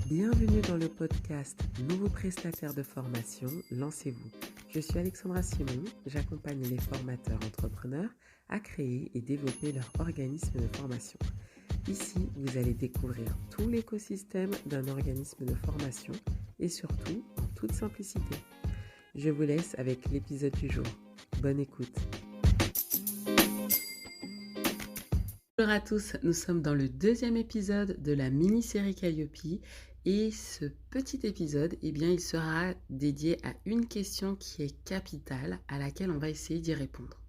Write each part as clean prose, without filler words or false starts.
Bienvenue dans le podcast Nouveaux prestataires de formation, lancez-vous. Je suis Alexandra Simon, j'accompagne les formateurs entrepreneurs à créer et développer leur organisme de formation. Ici, vous allez découvrir tout l'écosystème d'un organisme de formation et surtout en toute simplicité. Je vous laisse avec l'épisode du jour. Bonne écoute. Bonjour à tous, nous sommes dans le deuxième épisode de la mini-série Calliope et ce petit épisode, il sera dédié à une question qui est capitale à laquelle on va essayer d'y répondre.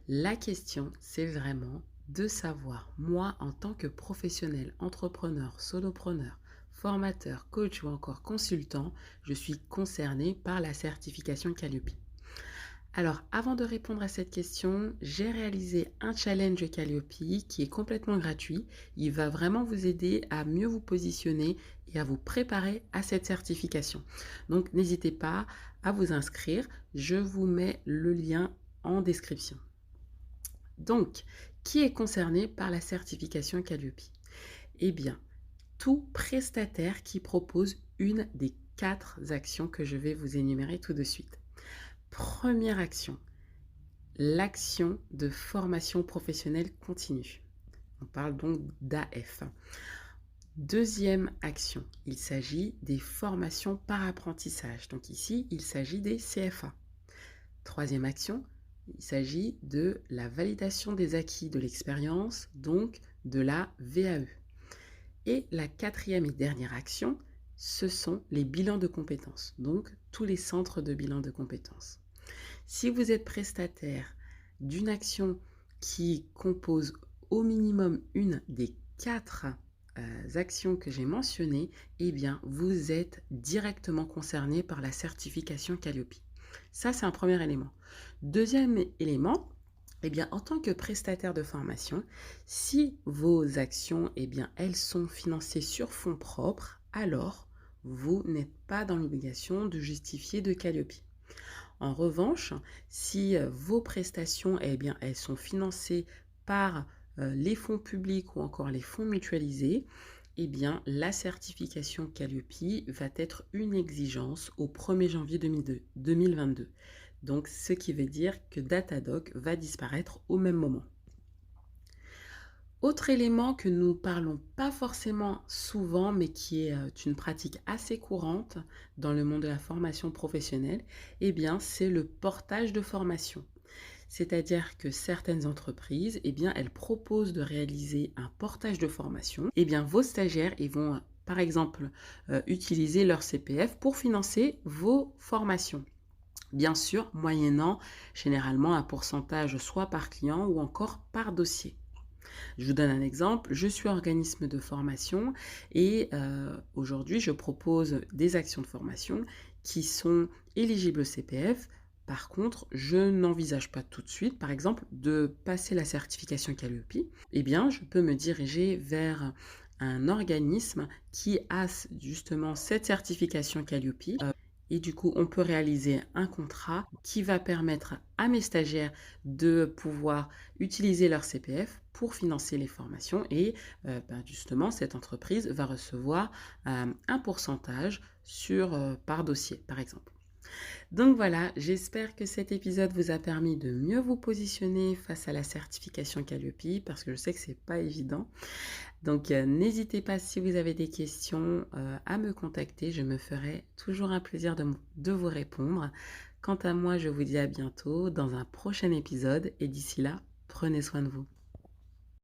La question, c'est vraiment de savoir, moi en tant que professionnel, entrepreneur, solopreneur, formateur, coach ou encore consultant, je suis concerné par la certification Calliope. Alors, avant de répondre à cette question, j'ai réalisé un challenge Calliope qui est complètement gratuit. Il va vraiment vous aider à mieux vous positionner et à vous préparer à cette certification. Donc, n'hésitez pas à vous inscrire. Je vous mets le lien en description. Donc, qui est concerné par la certification Calliope ? Eh bien, tout prestataire qui propose une des 4 actions que je vais vous énumérer tout de suite. Première action, l'action de formation professionnelle continue. On parle donc d'AF. Deuxième action, il s'agit des formations par apprentissage. Donc ici, il s'agit des CFA. Troisième action, il s'agit de la validation des acquis de l'expérience, donc de la VAE. Et la quatrième et dernière action, ce sont les bilans de compétences, donc tous les centres de bilan de compétences. Si vous êtes prestataire d'une action qui compose au minimum une des 4 actions que j'ai mentionnées, vous êtes directement concerné par la certification Calliope. Ça, c'est un premier élément. Deuxième élément, en tant que prestataire de formation, si vos actions, elles sont financées sur fonds propres, alors vous n'êtes pas dans l'obligation de justifier de Calliope. En revanche, si vos prestations, elles sont financées par les fonds publics ou encore les fonds mutualisés, la certification Calliope va être une exigence au 1er janvier 2022. Donc, ce qui veut dire que Datadoc va disparaître au même moment. Autre élément que nous ne parlons pas forcément souvent, mais qui est une pratique assez courante dans le monde de la formation professionnelle, c'est le portage de formation. C'est-à-dire que certaines entreprises, elles proposent de réaliser un portage de formation. Vos stagiaires, ils vont, par exemple, utiliser leur CPF pour financer vos formations. Bien sûr, moyennant généralement un pourcentage soit par client ou encore par dossier. Je vous donne un exemple, je suis organisme de formation et aujourd'hui je propose des actions de formation qui sont éligibles au CPF. Par contre, je n'envisage pas tout de suite, par exemple, de passer la certification Calliope. Je peux me diriger vers un organisme qui a justement cette certification Calliope. Et du coup, on peut réaliser un contrat qui va permettre à mes stagiaires de pouvoir utiliser leur CPF pour financer les formations. Et justement, cette entreprise va recevoir un pourcentage par dossier, par exemple. Donc voilà, j'espère que cet épisode vous a permis de mieux vous positionner face à la certification Calliope, parce que je sais que c'est pas évident. Donc n'hésitez pas, si vous avez des questions, à me contacter. Je me ferai toujours un plaisir de vous répondre. Quant à moi, je vous dis à bientôt dans un prochain épisode et d'ici là, prenez soin de vous.